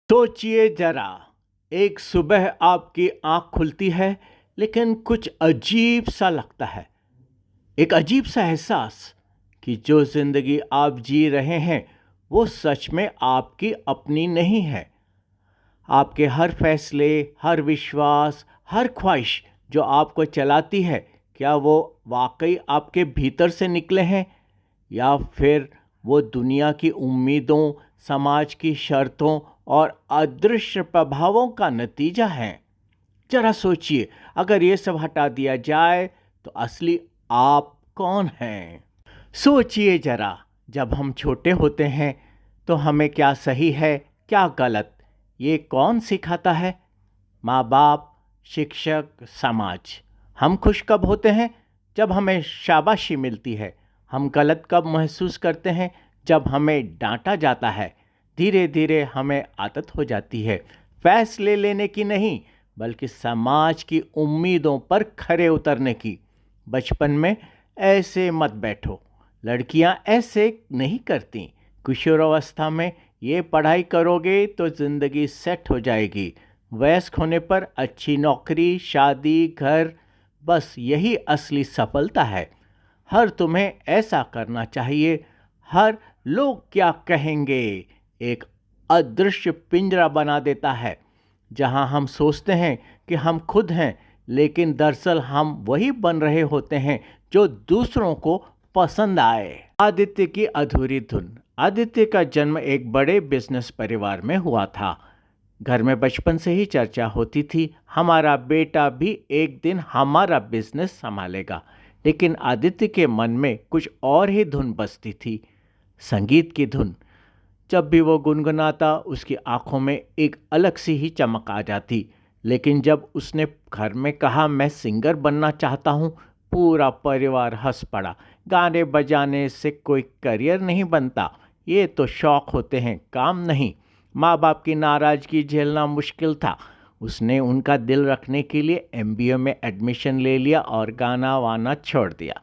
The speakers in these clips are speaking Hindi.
सोचिए जरा, एक सुबह आपकी आंख खुलती है लेकिन कुछ अजीब सा लगता है। एक अजीब सा एहसास कि जो जिंदगी आप जी रहे हैं वो सच में आपकी अपनी नहीं है। आपके हर फैसले, हर विश्वास, हर ख्वाहिश जो आपको चलाती है, क्या वो वाकई आपके भीतर से निकले हैं या फिर वो दुनिया की उम्मीदों, समाज की शर्तों और अदृश्य प्रभावों का नतीजा है? जरा सोचिए, अगर ये सब हटा दिया जाए तो असली आप कौन हैं? सोचिए जरा, जब हम छोटे होते हैं तो हमें क्या सही है, क्या गलत, ये कौन सिखाता है? माँ बाप, शिक्षक, समाज। हम खुश कब होते हैं? जब हमें शाबाशी मिलती है। हम गलत कब महसूस करते हैं? जब हमें डांटा जाता है। धीरे धीरे हमें आदत हो जाती है फैसले लेने की नहीं, बल्कि समाज की उम्मीदों पर खरे उतरने की। बचपन में ऐसे मत बैठो, लड़कियां ऐसे नहीं करती। किशोरावस्था में ये पढ़ाई करोगे तो ज़िंदगी सेट हो जाएगी। वयस्क होने पर अच्छी नौकरी, शादी, घर, बस यही असली सफलता है। हर तुम्हें ऐसा करना चाहिए, हर लोग क्या कहेंगे एक अदृश्य पिंजरा बना देता है जहां हम सोचते हैं कि हम खुद हैं, लेकिन दरअसल हम वही बन रहे होते हैं जो दूसरों को पसंद आए। आदित्य की अधूरी धुन। आदित्य का जन्म एक बड़े बिजनेस परिवार में हुआ था। घर में बचपन से ही चर्चा होती थी, हमारा बेटा भी एक दिन हमारा बिजनेस संभालेगा। लेकिन आदित्य के मन में कुछ और ही धुन बजती थी, संगीत की धुन। जब भी वो गुनगुनाता उसकी आंखों में एक अलग सी ही चमक आ जाती। लेकिन जब उसने घर में कहा मैं सिंगर बनना चाहता हूँ, पूरा परिवार हंस पड़ा। गाने बजाने से कोई करियर नहीं बनता, ये तो शौक होते हैं, काम नहीं। माँ बाप की नाराज़गी झेलना मुश्किल था। उसने उनका दिल रखने के लिए एमबीए में एडमिशन ले लिया और गाना वाना छोड़ दिया।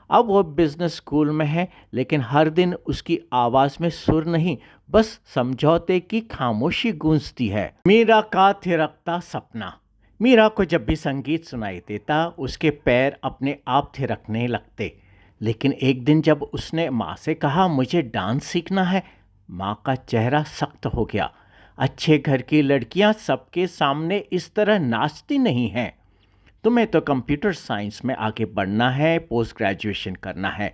अब वो बिजनेस स्कूल में है, लेकिन हर दिन उसकी आवाज़ में सुर नहीं, बस समझौते की खामोशी गूंजती है। मीरा का थिरकता सपना। मीरा को जब भी संगीत सुनाई देता उसके पैर अपने आप थिरकने लगते। लेकिन एक दिन जब उसने माँ से कहा मुझे डांस सीखना है, माँ का चेहरा सख्त हो गया। अच्छे घर की लड़कियां सबके सामने इस तरह नाचती नहीं हैं। तुम्हें तो कंप्यूटर साइंस में आगे बढ़ना है, पोस्ट ग्रेजुएशन करना है।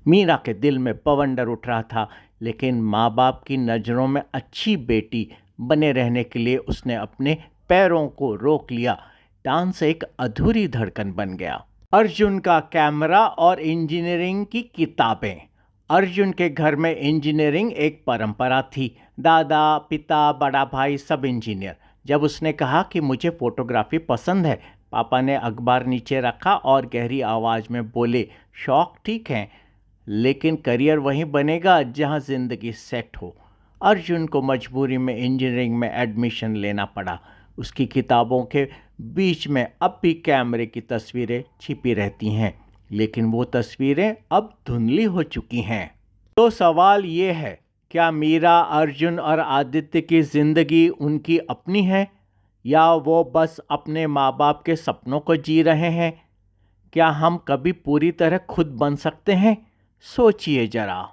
मीरा के दिल में बवंडर उठ रहा था, लेकिन माँ बाप की नज़रों में अच्छी बेटी बने रहने के लिए उसने अपने पैरों को रोक लिया। डांस एक अधूरी धड़कन बन गया। अर्जुन का कैमरा और इंजीनियरिंग की किताबें। अर्जुन के घर में इंजीनियरिंग एक परंपरा थी। दादा, पिता, बड़ा भाई सब इंजीनियर। जब उसने कहा कि मुझे फोटोग्राफी पसंद है, पापा ने अखबार नीचे रखा और गहरी आवाज़ में बोले, शौक ठीक है, लेकिन करियर वहीं बनेगा जहां ज़िंदगी सेट हो। अर्जुन को मजबूरी में इंजीनियरिंग में एडमिशन लेना पड़ा। उसकी किताबों के बीच में अब भी कैमरे की तस्वीरें छिपी रहती हैं, लेकिन वो तस्वीरें अब धुंधली हो चुकी हैं। तो सवाल ये है, क्या मीरा, अर्जुन और आदित्य की ज़िंदगी उनकी अपनी है या वो बस अपने माँ बाप के सपनों को जी रहे हैं? क्या हम कभी पूरी तरह खुद बन सकते हैं? सोचिए जरा।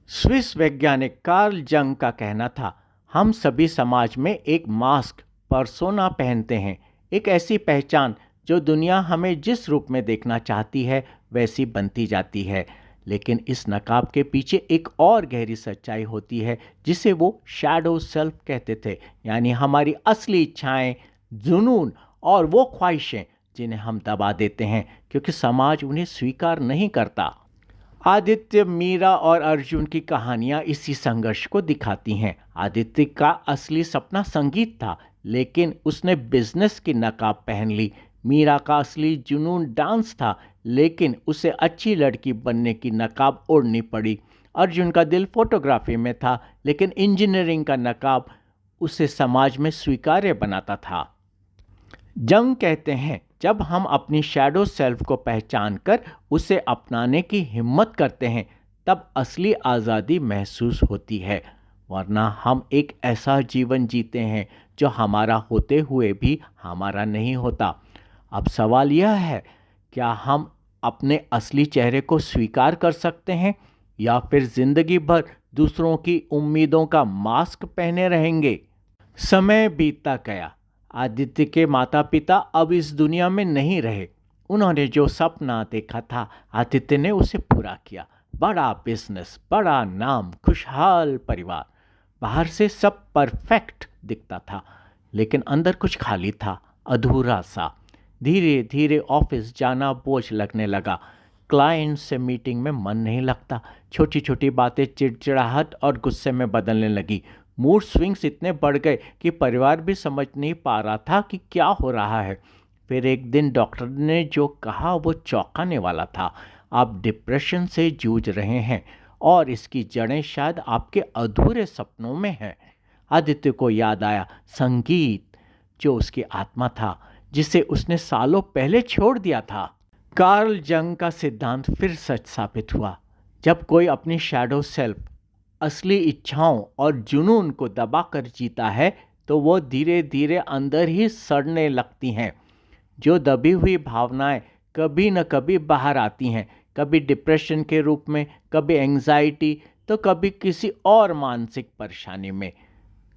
स्विस वैज्ञानिक कार्ल जंग का कहना था, हम सभी समाज में एक मास्क, पर्सोना पहनते हैं, एक ऐसी पहचान जो दुनिया हमें जिस रूप में देखना चाहती है वैसी बनती जाती है। लेकिन इस नकाब के पीछे एक और गहरी सच्चाई होती है जिसे वो शैडो सेल्फ कहते थे, यानी हमारी असली इच्छाएं, जुनून और वो ख्वाहिशें जिन्हें हम दबा देते हैं क्योंकि समाज उन्हें स्वीकार नहीं करता। आदित्य, मीरा और अर्जुन की कहानियां इसी संघर्ष को दिखाती हैं। आदित्य का असली सपना संगीत था, लेकिन उसने बिजनेस की नकाब पहन ली। मीरा का असली जुनून डांस था, लेकिन उसे अच्छी लड़की बनने की नकाब ओढ़नी पड़ी। अर्जुन का दिल फोटोग्राफी में था, लेकिन इंजीनियरिंग का नकाब उसे समाज में स्वीकार्य बनाता था। जंग कहते हैं, जब हम अपनी शैडो सेल्फ को पहचान कर उसे अपनाने की हिम्मत करते हैं, तब असली आज़ादी महसूस होती है। वरना हम एक ऐसा जीवन जीते हैं जो हमारा होते हुए भी हमारा नहीं होता। अब सवाल यह है, क्या हम अपने असली चेहरे को स्वीकार कर सकते हैं या फिर जिंदगी भर दूसरों की उम्मीदों का मास्क पहने रहेंगे? समय बीतता गया। आदित्य के माता पिता अब इस दुनिया में नहीं रहे। उन्होंने जो सपना देखा था, आदित्य ने उसे पूरा किया। बड़ा बिजनेस, बड़ा नाम, खुशहाल परिवार। बाहर से सब परफेक्ट दिखता था, लेकिन अंदर कुछ खाली था, अधूरा सा। धीरे धीरे ऑफिस जाना बोझ लगने लगा। क्लाइंट से मीटिंग में मन नहीं लगता। छोटी छोटी बातें चिड़चिड़ाहट और गुस्से में बदलने लगी। मूड स्विंग्स इतने बढ़ गए कि परिवार भी समझ नहीं पा रहा था कि क्या हो रहा है। फिर एक दिन डॉक्टर ने जो कहा वो चौंकाने वाला था। आप डिप्रेशन से जूझ रहे हैं और इसकी जड़ें शायद आपके अधूरे सपनों में हैं। आदित्य को याद आया संगीत, जो उसकी आत्मा था, जिसे उसने सालों पहले छोड़ दिया था। कार्ल जंग का सिद्धांत फिर सच साबित हुआ। जब कोई अपनी शैडो सेल्फ, असली इच्छाओं और जुनून को दबाकर जीता है तो वो धीरे धीरे अंदर ही सड़ने लगती हैं। जो दबी हुई भावनाएं कभी न कभी बाहर आती हैं, कभी डिप्रेशन के रूप में, कभी एंजाइटी, तो कभी किसी और मानसिक परेशानी में।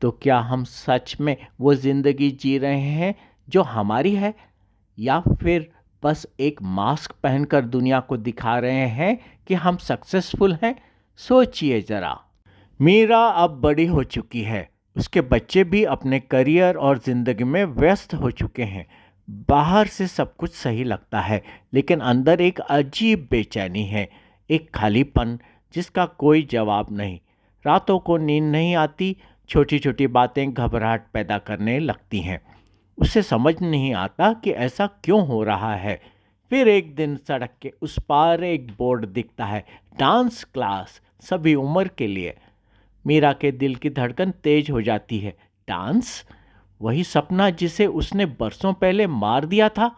तो क्या हम सच में वो ज़िंदगी जी रहे हैं जो हमारी है, या फिर बस एक मास्क पहनकर दुनिया को दिखा रहे हैं कि हम सक्सेसफुल हैं? सोचिए ज़रा। मीरा अब बड़ी हो चुकी है। उसके बच्चे भी अपने करियर और ज़िंदगी में व्यस्त हो चुके हैं। बाहर से सब कुछ सही लगता है, लेकिन अंदर एक अजीब बेचैनी है, एक खालीपन जिसका कोई जवाब नहीं। रातों को नींद नहीं आती, छोटी छोटी बातें घबराहट पैदा करने लगती हैं। उसे समझ नहीं आता कि ऐसा क्यों हो रहा है। फिर एक दिन सड़क के उस पार एक बोर्ड दिखता है, डांस क्लास सभी उम्र के लिए। मीरा के दिल की धड़कन तेज हो जाती है। डांस? वही सपना जिसे उसने बरसों पहले मार दिया था।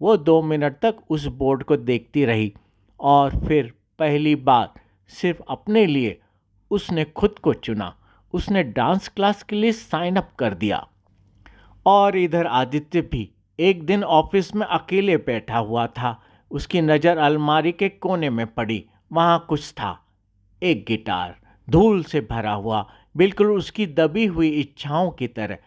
वो 2 मिनट तक उस बोर्ड को देखती रही और फिर पहली बार सिर्फ अपने लिए उसने खुद को चुना। उसने डांस क्लास के लिए साइन अप कर दिया। और इधर आदित्य भी एक दिन ऑफिस में अकेले बैठा हुआ था। उसकी नज़र अलमारी के कोने में पड़ी। वहाँ कुछ था, एक गिटार, धूल से भरा हुआ, बिल्कुल उसकी दबी हुई इच्छाओं की तरह।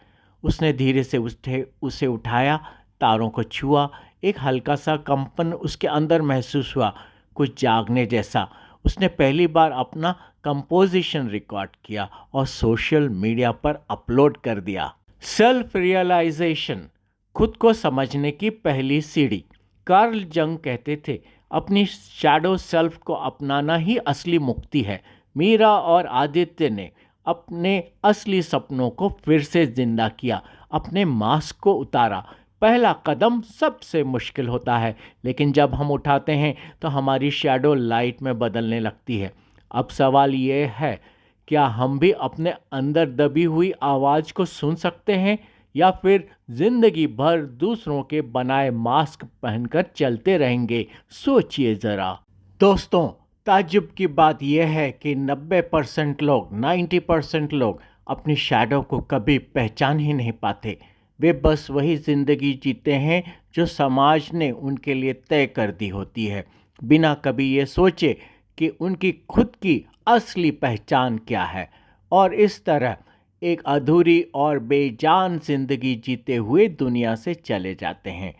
उसने धीरे से उसे उठाया, तारों को छुआ। एक हल्का सा कंपन उसके अंदर महसूस हुआ, कुछ जागने जैसा। उसने पहली बार अपना कंपोजिशन रिकॉर्ड किया और सोशल मीडिया पर अपलोड कर दिया। सेल्फ रियलाइजेशन, खुद को समझने की पहली सीढ़ी। कार्ल जंग कहते थे, अपनी शैडो सेल्फ को अपनाना ही असली मुक्ति है। मीरा और आदित्य ने अपने असली सपनों को फिर से जिंदा किया, अपने मास्क को उतारा। पहला कदम सबसे मुश्किल होता है, लेकिन जब हम उठाते हैं तो हमारी शैडो लाइट में बदलने लगती है। अब सवाल ये है, क्या हम भी अपने अंदर दबी हुई आवाज़ को सुन सकते हैं, या फिर जिंदगी भर दूसरों के बनाए मास्क पहनकर चलते रहेंगे? सोचिए ज़रा। दोस्तों, ताज्जुब की बात यह है कि 90% लोग, 90% लोग अपनी शैडो को कभी पहचान ही नहीं पाते। वे बस वही ज़िंदगी जीते हैं जो समाज ने उनके लिए तय कर दी होती है, बिना कभी ये सोचे कि उनकी खुद की असली पहचान क्या है। और इस तरह एक अधूरी और बेजान जिंदगी जीते हुए दुनिया से चले जाते हैं।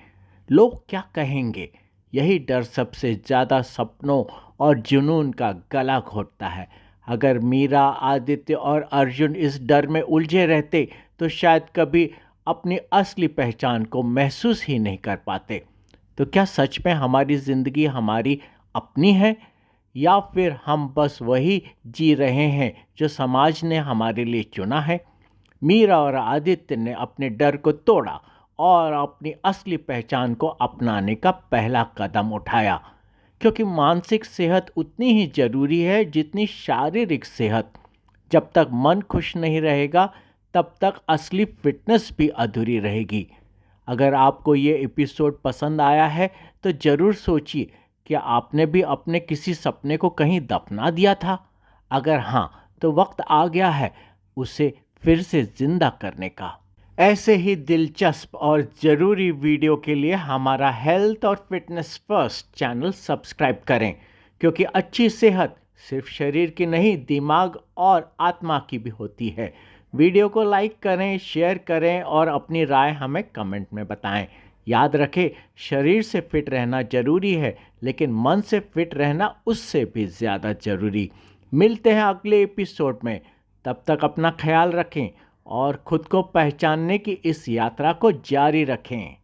लोग क्या कहेंगे, यही डर सबसे ज़्यादा सपनों और जुनून का गला घोटता है। अगर मीरा, आदित्य और अर्जुन इस डर में उलझे रहते तो शायद कभी अपनी असली पहचान को महसूस ही नहीं कर पाते। तो क्या सच में हमारी ज़िंदगी हमारी अपनी है, या फिर हम बस वही जी रहे हैं जो समाज ने हमारे लिए चुना है? मीरा और आदित्य ने अपने डर को तोड़ा और अपनी असली पहचान को अपनाने का पहला कदम उठाया, क्योंकि मानसिक सेहत उतनी ही ज़रूरी है जितनी शारीरिक सेहत। जब तक मन खुश नहीं रहेगा, तब तक असली फिटनेस भी अधूरी रहेगी। अगर आपको ये एपिसोड पसंद आया है तो ज़रूर सोचिए, क्या आपने भी अपने किसी सपने को कहीं दफना दिया था? अगर हाँ, तो वक्त आ गया है उसे फिर से जिंदा करने का। ऐसे ही दिलचस्प और ज़रूरी वीडियो के लिए हमारा हेल्थ और फिटनेस फर्स्ट चैनल सब्सक्राइब करें, क्योंकि अच्छी सेहत सिर्फ शरीर की नहीं, दिमाग और आत्मा की भी होती है। वीडियो को लाइक करें, शेयर करें और अपनी राय हमें कमेंट में बताएं। याद रखें, शरीर से फिट रहना जरूरी है, लेकिन मन से फिट रहना उससे भी ज़्यादा जरूरी। मिलते हैं अगले एपिसोड में। तब तक अपना ख्याल रखें और खुद को पहचानने की इस यात्रा को जारी रखें।